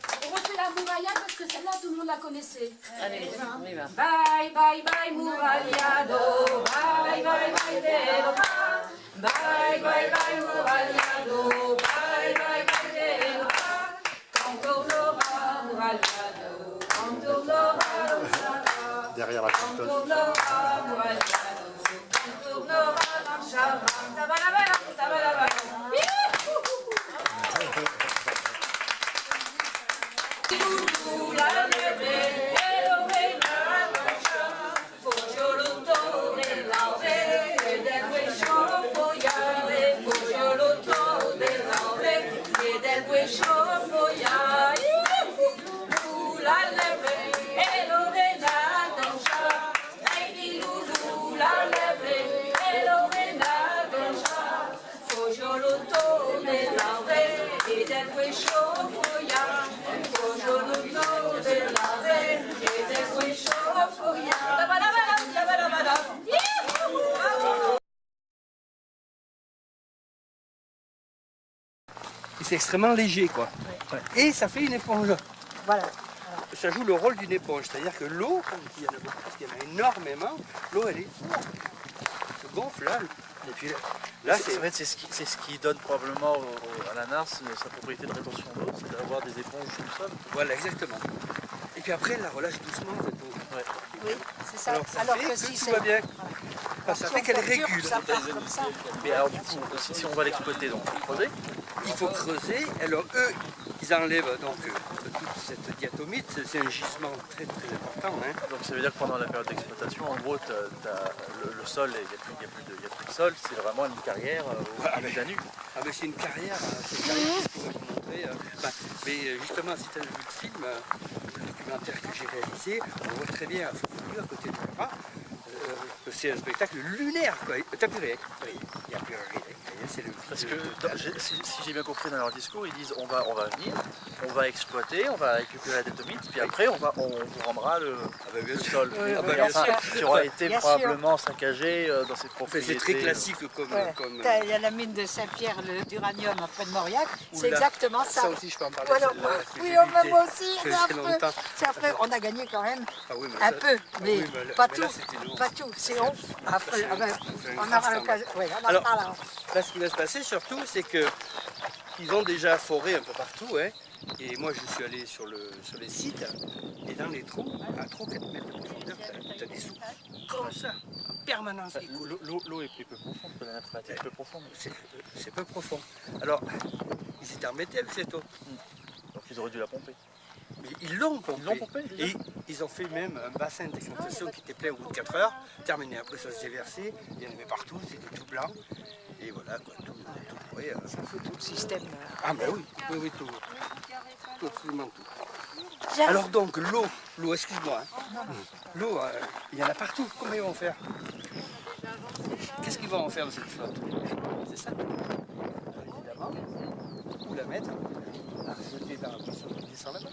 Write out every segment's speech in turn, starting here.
Parce que celle-là, tout le monde la connaissait. Allez, on y va. Bye, bye, bye, Muraliado. Bye, bye, bye, Delva. Bye, bye, bye, Muraliado. Bye, bye, bye, Delva. Quand tournera Muraliado. Quand tournera Rosara. Derrière la Quand chanteuse. tournera Muraliado. Quand tournera dans Chara. Tabalabala, tabalabala. C'est extrêmement léger quoi. Ouais. Et ça fait une éponge. Voilà. Ça joue le rôle d'une éponge, c'est-à-dire que l'eau, il y en a beaucoup, parce qu'il y en a énormément, l'eau elle se gonfle là. Et puis là C'est vrai, c'est ce qui donne probablement à la narce sa propriété de rétention d'eau, c'est d'avoir des éponges sous le sol. Voilà, exactement. Et puis après, elle la relâche doucement cette eau. Ouais. Oui, c'est ça. Alors ça fait que que si tout c'est... va bien. Enfin, ça Si fait on qu'elle perdure, régule. ça part comme ça. Mais alors du coup, si on va l'exploiter, donc il faut creuser. Il faut creuser. Alors eux, ils enlèvent donc toute cette diatomite. C'est un gisement très très important. Hein. Donc ça veut dire que pendant la période d'exploitation, en gros, le sol, il n'y a plus de sol, c'est vraiment une carrière au fil des années. Ah mais c'est une carrière, que je pourrais vous montrer. Mais justement, si tu as vu le film, le documentaire que j'ai réalisé, on voit très bien à Foufoulou, à côté de moi, c'est un spectacle lunaire, quoi. T'as plus rien. Il n'y a plus rien. C'est le Parce que si j'ai bien compris dans leur discours, ils disent on va venir, on va exploiter, on va récupérer la diatomite, puis après on vous rendra le sol. Oui, bien sûr. Qui aura été Bien probablement saccagé dans ses propriétés. C'est très classique comme... Ouais. comme Il y a la mine de Saint-Pierre d'uranium après de Mauriac, c'est Oula. exactement ça. Ça aussi je peux en parler. Voilà. Celle-là, parce que Oui, j'ai oh, visité moi aussi, très longtemps. c'est après, on a gagné quand même Ah oui, mais un ça- peu, mais oui, mais là- pas mais tout, là, c'était long. pas tout, c'est on. Après, c'est ah ben, un on grand aura scandale. l'occasion, oui, on en Alors, parlera. Là, ce qui va se passer surtout, c'est que ils ont déjà foré un peu partout. Hein, et moi, je suis allé sur les sites. Et dans les trous, à 3-4 mètres de profondeur, tu as des sources comme ça, en permanence. qui coulent. L'eau est peu profonde, la nappe phréatique est peu profonde. C'est peu profond. Alors, ils étaient embêtés avec cette eau. Donc ils auraient dû la pomper. Mais ils l'ont pompé. Ils l'ont pompé, déjà. Et ils ont fait même un bassin d'exploitation qui était plein au bout de 4 heures. Terminé. Après, ça s'est versé. Il y en avait partout. C'était tout blanc. Et voilà, quoi, tout pourri. Ça fout tout le système. Ah, ben oui, tout. Tout, absolument tout. Alors donc, l'eau, excuse-moi. Hein. L'eau, il y en a partout. Comment ils vont faire? Qu'est-ce qu'ils vont en faire de cette flotte? C'est ça. Évidemment, où la mettre? La rejeter dans la poisson qui descend là-bas.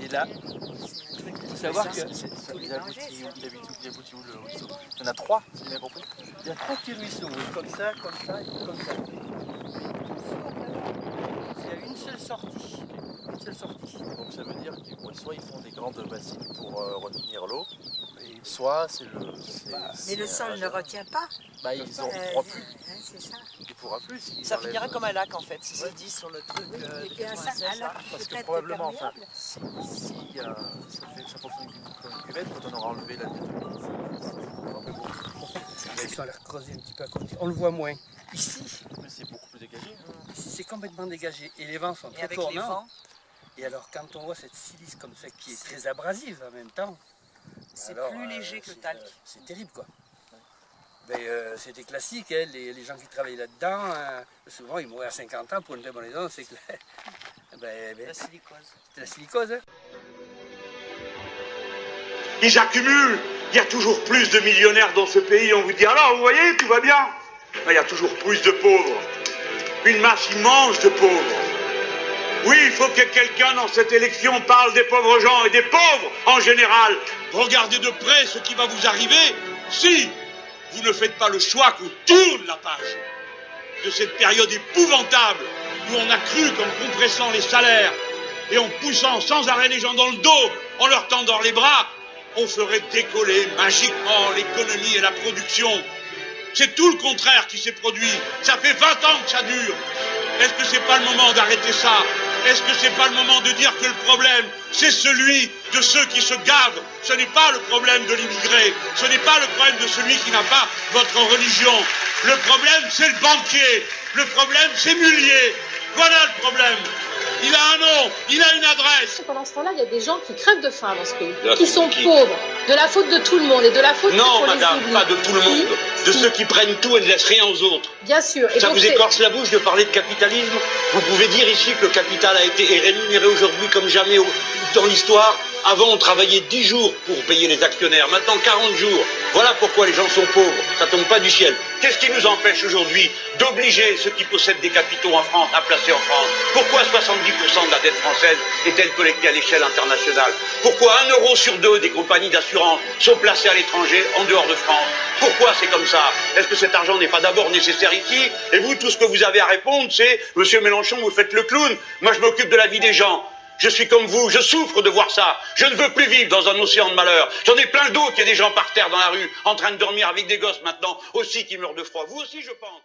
Et là, il faut savoir que Il aboutit où le ruisseau? Il y en a 3, si j'ai bien compris. il y a 3 petits ruisseaux, oui, comme ça, et comme ça. Il y a une seule sortie. Donc ça veut dire que soit ils font des grandes bassines pour retenir l'eau, soit c'est le... Mais le sol ne retient pas. Bah ils n'en pourront plus. C'est ça. Il pourra plus. s'ils Ça enlèvent- finirait comme un lac en fait, c'est ce qu'ils disent sur le truc. Et puis un lac Parce que peut-être probablement, enfin, perméable. si ça fonctionne comme une cuvette, quand on aura enlevé la diatomite, Ils sont allés creuser un petit peu à côté. On le voit moins. Ici, mais c'est beaucoup plus dégagé. ici c'est complètement dégagé. Et les vents sont Et très avec les tournants. vents, Et alors, quand on voit cette silice comme ça, qui est très abrasive en même temps, c'est alors, plus léger que le talc. C'est terrible, quoi. Mais c'était classique, hein, les gens qui travaillent là-dedans, souvent ils mouraient à 50 ans pour une très bonne raison, c'est que La silicose. C'est la silicose. Hein. Ils accumulent. Il y a toujours plus de millionnaires dans ce pays. On vous dit, alors, vous voyez, tout va bien. Il y a toujours plus de pauvres. Une masse immense de pauvres. Oui, il faut que quelqu'un dans cette élection parle des pauvres gens et des pauvres en général. Regardez de près ce qui va vous arriver si vous ne faites pas le choix qu'on tourne la page de cette période épouvantable où on a cru qu'en compressant les salaires et en poussant sans arrêt les gens dans le dos, en leur tendant les bras, on ferait décoller magiquement l'économie et la production. C'est tout le contraire qui s'est produit. Ça fait 20 ans que ça dure. Est-ce que c'est pas le moment d'arrêter ça? Est-ce que c'est pas le moment de dire que le problème, c'est celui de ceux qui se gavent? Ce n'est pas le problème de l'immigré. Ce n'est pas le problème de celui qui n'a pas votre religion. Le problème, c'est le banquier. Le problème, c'est Mullier. Voilà le problème. Il a un nom, il a une adresse. Pendant ce temps-là, il y a des gens qui crèvent de faim dans ce pays, qui sont pauvres, de la faute de tout le monde et de la faute Non, madame, pas de tout le monde, de ceux qui prennent tout et ne laissent rien aux autres. Bien sûr. Et Ça donc vous écorche la bouche de parler de capitalisme? Vous pouvez dire ici que le capital a été rémunéré aujourd'hui comme jamais dans l'histoire. Avant, on travaillait 10 jours pour payer les actionnaires, maintenant 40 jours. Voilà pourquoi les gens sont pauvres, ça tombe pas du ciel. Qu'est-ce qui nous empêche aujourd'hui d'obliger ceux qui possèdent des capitaux en France à placer en France? Pourquoi 70% de la dette française est-elle collectée à l'échelle internationale? Pourquoi 1 euro sur 2 des compagnies d'assurance sont placées à l'étranger, en dehors de France? Pourquoi c'est comme ça? Est-ce que cet argent n'est pas d'abord nécessaire ici? Et vous, tout ce que vous avez à répondre, c'est « Monsieur Mélenchon, vous faites le clown, moi je m'occupe de la vie des gens ». Je suis comme vous, je souffre de voir ça. Je ne veux plus vivre dans un océan de malheur. J'en ai plein d'autres, il y a des gens par terre dans la rue, en train de dormir avec des gosses maintenant, aussi qui meurent de froid. Vous aussi, je pense.